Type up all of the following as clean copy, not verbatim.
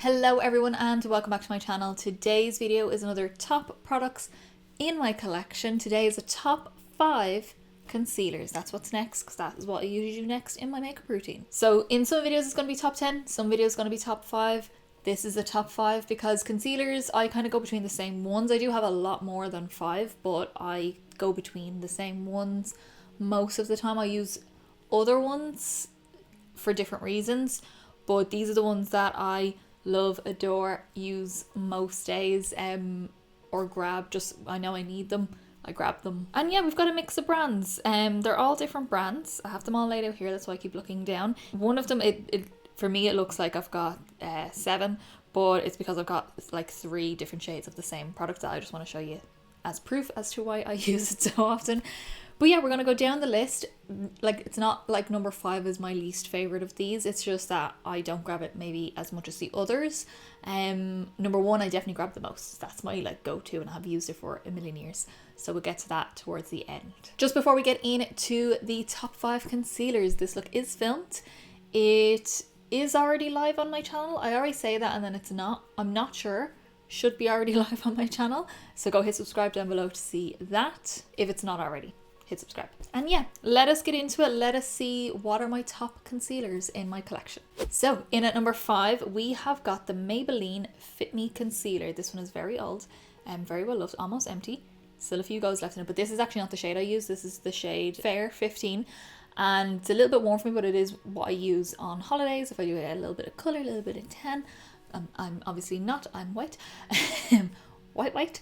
Hello everyone and welcome back to my channel. Today's video is another top products in my collection. Today is a top 5 concealers. That's what's next because that is what I usually do next in my makeup routine. So in some videos it's going to be top 10, some videos going to be top 5. This is a top 5 because concealers I kind of go between the same ones. I do have a lot more than 5, but I go between the same ones most of the time. I use other ones for different reasons, but these are the ones that I love, adore, use most days, or grab. Just I know I need them, I grab them. And yeah, we've got a mix of brands. They're all different brands. I have them all laid out here, that's why I keep looking down. One of them, it for me it looks like I've got 7, but it's because I've got like 3 different shades of the same product that I just want to show you as proof as to why I use it so often. But yeah, we're going to go down the list. Like, it's not like number 5 is my least favorite of these. It's just that I don't grab it maybe as much as the others. Number 1, I definitely grab the most. That's my like go-to and I have used it for a million years. So we'll get to that towards the end. Just before we get into the top 5 concealers, this look is filmed. It is already live on my channel. I always say that and then it's not. I'm not sure. Should be already live on my channel. So go hit subscribe down below to see that if it's not already. Hit subscribe. And yeah, let us get into it. Let us see what are my top concealers in my collection. So in at number 5, we have got the Maybelline Fit Me Concealer. This one is very old and very well loved, almost empty. Still a few goes left in it, but this is actually not the shade I use. This is the shade Fair 15. And it's a little bit warm for me, but it is what I use on holidays. If I do a little bit of colour, a little bit of tan. I'm obviously not, I'm white. white.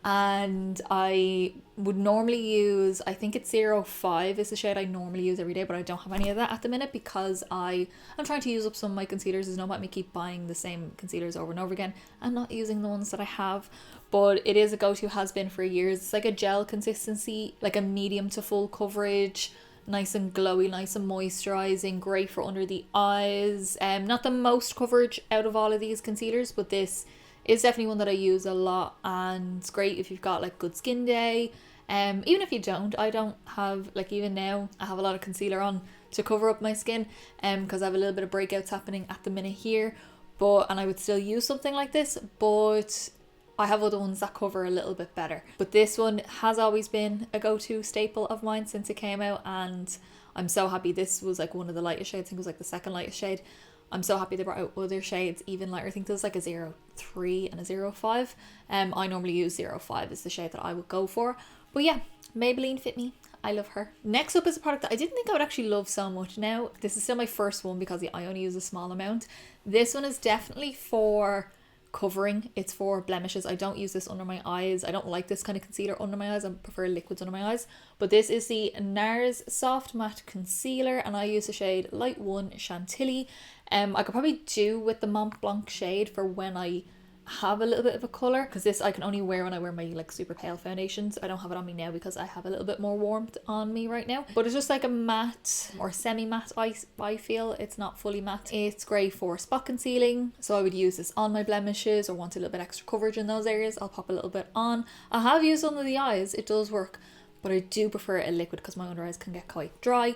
And I would normally use, I think it's 05 is the shade I normally use every day, but I don't have any of that at the minute because I'm trying to use up some of my concealers. There's no point me keep buying the same concealers over and over again and not using the ones that I have. But it is a go-to, has been for years. It's like a gel consistency, like a medium to full coverage, nice and glowy, nice and moisturizing, great for under the eyes. Not the most coverage out of all of these concealers, but this is definitely one that I use a lot and it's great if you've got like good skin day. Even if you don't, I don't have, like even now I have a lot of concealer on to cover up my skin because I have a little bit of breakouts happening at the minute here, and I would still use something like this, but I have other ones that cover a little bit better. But this one has always been a go-to staple of mine since it came out and I'm so happy. This was like one of the lightest shades. I think it was like the second lightest shade. I'm so happy they brought out other shades even lighter. I think there's like a 03 and a 05. I normally use 05 is the shade that I would go for. But yeah, Maybelline Fit Me. I love her. Next up is a product that I didn't think I would actually love so much. Now, this is still my first one because I only use a small amount. This one is definitely for covering. It's for blemishes. I don't use this under my eyes. I don't like this kind of concealer under my eyes. I prefer liquids under my eyes. But this is the NARS Soft Matte Concealer and I use the shade Light 1 Chantilly. I could probably do with the Mont Blanc shade for when I have a little bit of a colour, because this I can only wear when I wear my like super pale foundations. I don't have it on me now because I have a little bit more warmth on me right now, but it's just like a matte or semi-matte. I feel it's not fully matte. It's great for spot concealing, so I would use this on my blemishes or want a little bit extra coverage in those areas. I'll pop a little bit on. I have used under the eyes, it does work, but I do prefer a liquid because my under eyes can get quite dry.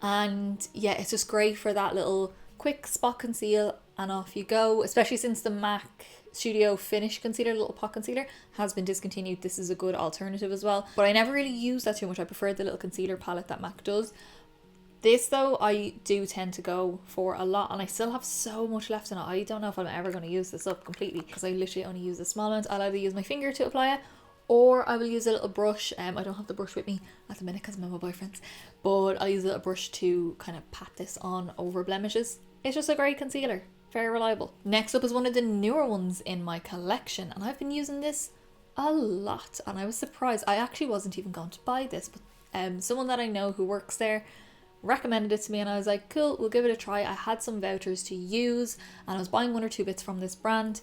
And yeah, it's just great for that little quick spot conceal and off you go, especially since the MAC Studio Finish Concealer, little pot concealer, has been discontinued. This is a good alternative as well, but I never really use that too much. I prefer the little concealer palette that MAC does. This though, I do tend to go for a lot and I still have so much left in it. I don't know if I'm ever going to use this up completely because I literally only use a small amount. I'll either use my finger to apply it or I will use a little brush. I don't have the brush with me at the minute because I'm at my boyfriend's, but I'll use a little brush to kind of pat this on over blemishes. It's just a great concealer, very reliable. Next up is one of the newer ones in my collection and I've been using this a lot and I was surprised. I actually wasn't even going to buy this, but someone that I know who works there recommended it to me and I was like, cool, we'll give it a try. I had some vouchers to use and I was buying 1 or 2 bits from this brand,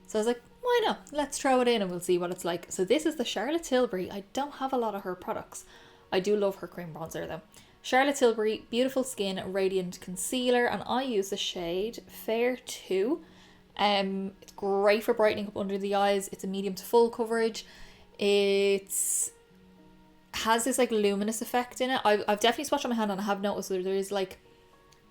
so I was like, why not? Let's throw it in and we'll see what it's like. So this is the Charlotte Tilbury. I don't have a lot of her products. I do love her cream bronzer though. Charlotte Tilbury Beautiful Skin Radiant Concealer and I use the shade Fair 2. It's great for brightening up under the eyes. It's a medium to full coverage. It's has this like luminous effect in it. I've definitely swatched on my hand and I have noticed that there is like,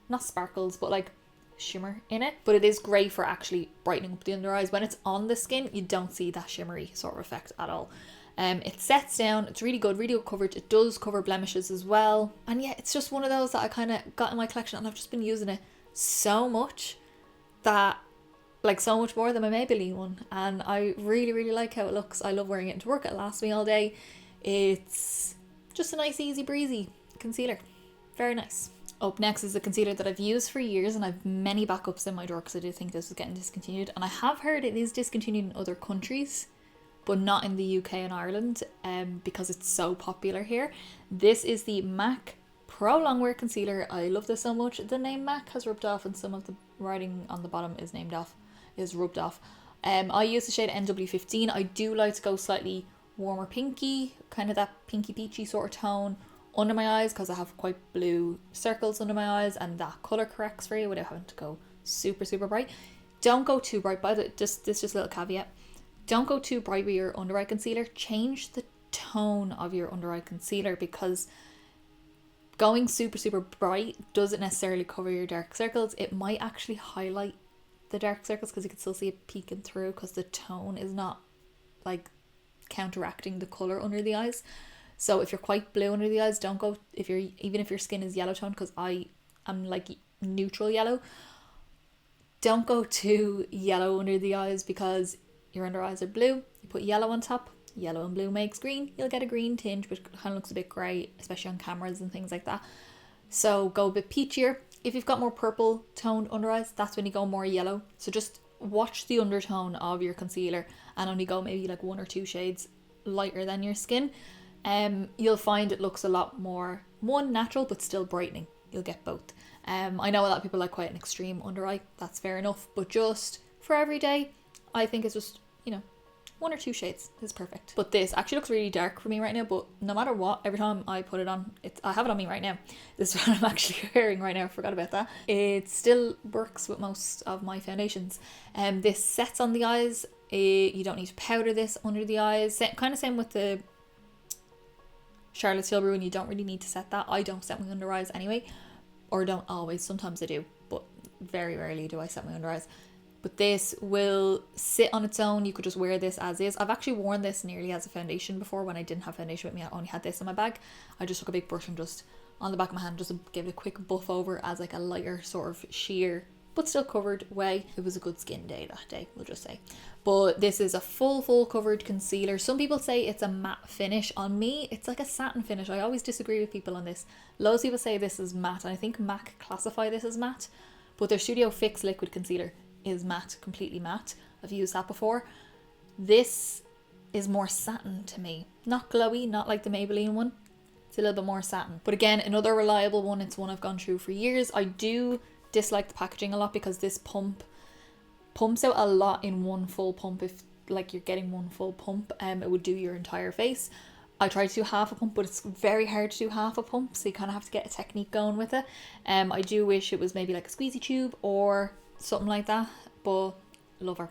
not sparkles, but like shimmer in it, but it is great for actually brightening up the under eyes. When it's on the skin, you don't see that shimmery sort of effect at all. It sets down, it's really good coverage. It does cover blemishes as well. And yeah, it's just one of those that I kind of got in my collection, and I've just been using it so much that, like, so much more than my Maybelline one. And I really like how it looks. I love wearing it into work. It lasts me all day. It's just a nice, easy breezy concealer. Very nice. Up next is a concealer that I've used for years, and I've many backups in my drawer because I do think this is getting discontinued. And I have heard it is discontinued in other countries, but not in the UK and Ireland, because it's so popular here. This is the MAC Pro Longwear Concealer. I love this so much. The name MAC has rubbed off, and some of the writing on the bottom is rubbed off. I use the shade NW15. I do like to go slightly warmer pinky, kind of that pinky peachy sort of tone under my eyes, because I have quite blue circles under my eyes, and that colour corrects for you without having to go super bright. Don't go too bright, by the this just a little caveat. Don't go too bright with your under eye concealer. Change the tone of your under eye concealer, because going super bright doesn't necessarily cover your dark circles. It might actually highlight the dark circles because you can still see it peeking through, because the tone is not like counteracting the colour under the eyes. So if you're quite blue under the eyes, don't go, even if your skin is yellow tone, because I am like neutral yellow, don't go too yellow under the eyes, because your under eyes are blue. You put yellow on top, yellow and blue makes green. You'll get a green tinge, which kind of looks a bit grey, especially on cameras and things like that. So go a bit peachier. If you've got more purple toned under eyes, that's when you go more yellow. So just watch the undertone of your concealer and only go maybe like 1 or 2 shades lighter than your skin. You'll find it looks a lot more, natural but still brightening. You'll get both. I know a lot of people like quite an extreme under eye. That's fair enough. But just for every day, I think it's just, 1 or 2 shades is perfect. But this actually looks really dark for me right now, but no matter what, every time I put it on, I have it on me right now. This is what I'm actually wearing right now. I forgot about that. It still works with most of my foundations. This sets on the eyes. You don't need to powder this under the eyes. Same with the Charlotte Tilbury, and you don't really need to set that. I don't set my under eyes anyway, or don't always. Sometimes I do, but very rarely do I set my under eyes. But this will sit on its own. You could just wear this as is. I've actually worn this nearly as a foundation before when I didn't have foundation with me. I only had this in my bag. I just took a big brush and just on the back of my hand just to give it a quick buff over as like a lighter sort of sheer but still covered way. It was a good skin day that day, we'll just say. But this is a full covered concealer. Some people say it's a matte finish. On me, it's like a satin finish. I always disagree with people on this. Loads of people say this is matte, and I think MAC classify this as matte, but their Studio Fix liquid concealer is matte, completely matte. I've used that before. This is more satin to me. Not glowy, not like the Maybelline one. It's a little bit more satin. But again, another reliable one. It's one I've gone through for years. I do dislike the packaging a lot because this pumps out a lot in one full pump. If like you're getting one full pump, it would do your entire face. I tried to do half a pump, but it's very hard to do half a pump, so you kind of have to get a technique going with it. I do wish it was maybe like a squeezy tube or something like that, but love her.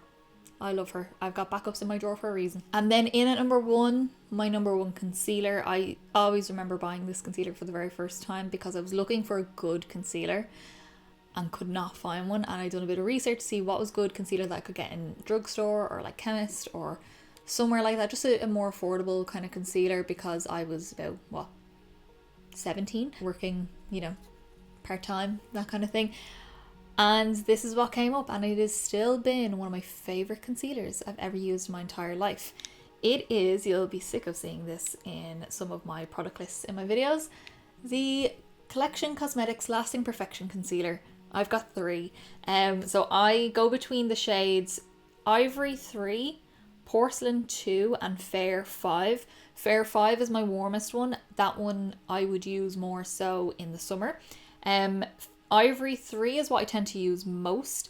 I love her. I've got backups in my drawer for a reason. And then in at number 1, my number 1 concealer. I always remember buying this concealer for the very first time because I was looking for a good concealer and could not find one, and I done a bit of research to see what was good concealer that I could get in drugstore or like chemist or somewhere like that, just a more affordable kind of concealer, because I was about 17, working part-time, that kind of thing. And this is what came up, and it has still been one of my favorite concealers I've ever used in my entire life. It is, you'll be sick of seeing this in some of my product lists in my videos, the Collection Cosmetics Lasting Perfection Concealer. I've got 3. So I go between the shades Ivory 3, Porcelain 2 and Fair 5. Fair 5 is my warmest one. That one I would use more so in the summer. Ivory 3 is what I tend to use most.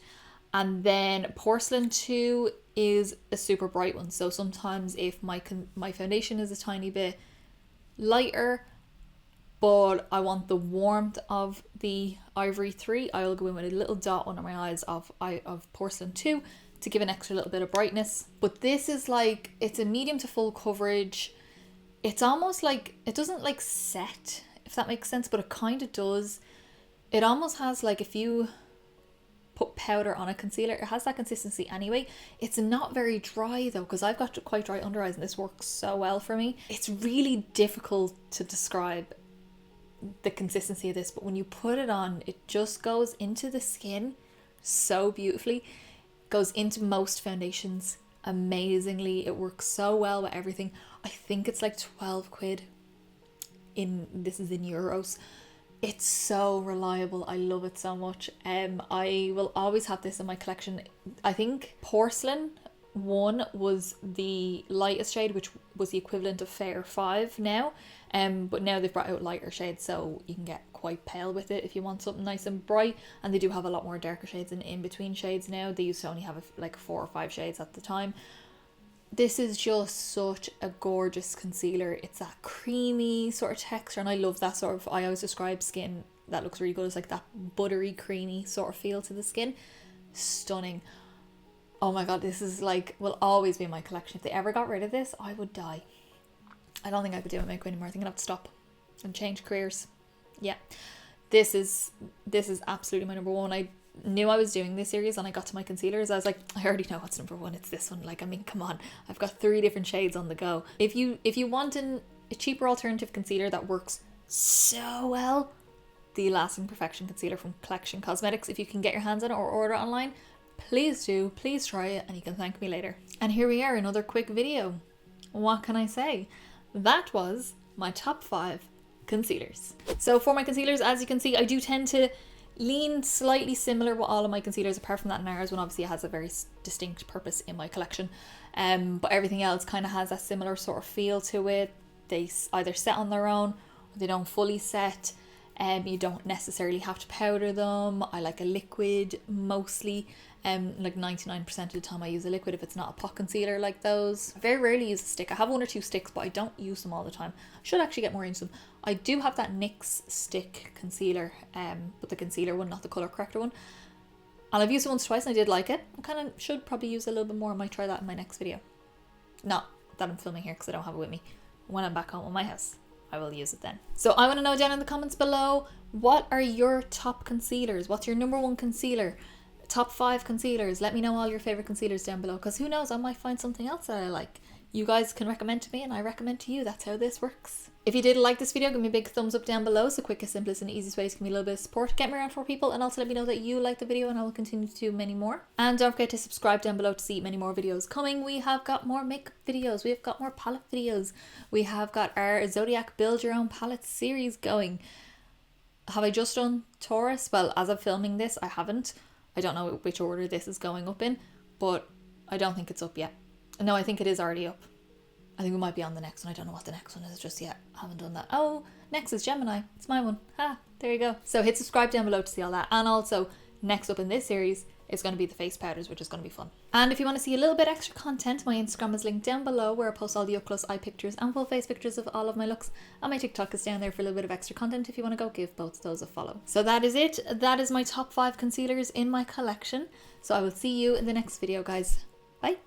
And then Porcelain 2 is a super bright one. So sometimes if my foundation is a tiny bit lighter, but I want the warmth of the Ivory 3, I'll go in with a little dot under my eyes of Porcelain 2 to give an extra little bit of brightness. But this is like, it's a medium to full coverage. It's almost like, it doesn't like set, if that makes sense, but it kind of does. It almost has like, if you put powder on a concealer, it has that consistency anyway. It's not very dry though, because I've got quite dry under eyes and this works so well for me. It's really difficult to describe the consistency of this, but when you put it on, it just goes into the skin so beautifully. Goes into most foundations amazingly. It works so well with everything. I think it's like 12 quid this is in euros. It's so reliable. I love it so much. I will always have this in my collection. I think Porcelain 1 was the lightest shade, which was the equivalent of Fair 5 now. But now they've brought out lighter shades, so you can get quite pale with it if you want something nice and bright. And they do have a lot more darker shades and in-between shades now. They used to only have like 4 or 5 shades at the time. This is just such a gorgeous concealer. It's that creamy sort of texture, and I love that sort of, I always describe skin that looks really good as like that buttery, creamy sort of feel to the skin. Stunning. Oh my god, this is like, will always be in my collection. If they ever got rid of this, I would die. I don't think I could do makeup anymore. I think I'd have to stop and change careers. Yeah, this is absolutely my number one. I knew I was doing this series and I got to my concealers. I was like, I already know what's number one. It's this one. Like, I mean, come on. I've got 3 different shades on the go. If you want a cheaper alternative concealer that works so well, the Lasting Perfection Concealer from Collection Cosmetics. If you can get your hands on it or order it online, please do. Please try it and you can thank me later. And here we are, another quick video. What can I say? That was my top 5 concealers. So for my concealers, as you can see, I do tend to lean slightly similar with all of my concealers, apart from that NARS one. Obviously it has a very distinct purpose in my collection, but everything else kind of has a similar sort of feel to it. They either set on their own or they don't fully set. You don't necessarily have to powder them. I like a liquid mostly. Like 99% of the time I use a liquid if it's not a pot concealer like those. I very rarely use a stick. I have 1 or 2 sticks, but I don't use them all the time. I should actually get more into them. I do have that NYX stick concealer, but the concealer one, not the colour corrector one. And I've used it once or twice and I did like it. I kind of should probably use a little bit more. I might try that in my next video. Not that I'm filming here because I don't have it with me. When I'm back home at my house, I will use it then. So I want to know down in the comments below, what are your top concealers? What's your number 1 concealer? Top 5 concealers. Let me know all your favorite concealers down below, because who knows, I might find something else that I like. You guys can recommend to me and I recommend to you. That's how this works. If you did like this video, give me a big thumbs up down below. It's the quickest, simplest and easiest way to give me a little bit of support, get me around for people, and also let me know that you like the video, and I will continue to do many more. And don't forget to subscribe down below to see many more videos coming. We have got more makeup videos, we have got more palette videos, we have got our Zodiac Build Your Own Palette series going. Have I just done Taurus? Well, as I'm filming this, I haven't. I don't know which order this is going up in, but I don't think it's up yet. No, I think it is already up. I think we might be on the next one. I don't know what the next one is just yet. I haven't done that. Oh, next is Gemini. It's my one. Ha, there you go. So hit subscribe down below to see all that. And also, next up in this series is going to be the face powders, which is going to be fun. And if you want to see a little bit extra content, my Instagram is linked down below, where I post all the up close eye pictures and full face pictures of all of my looks. And my TikTok is down there for a little bit of extra content if you want to go give both those a follow. So that is it. That is my top 5 concealers in my collection. So I will see you in the next video, guys. Bye.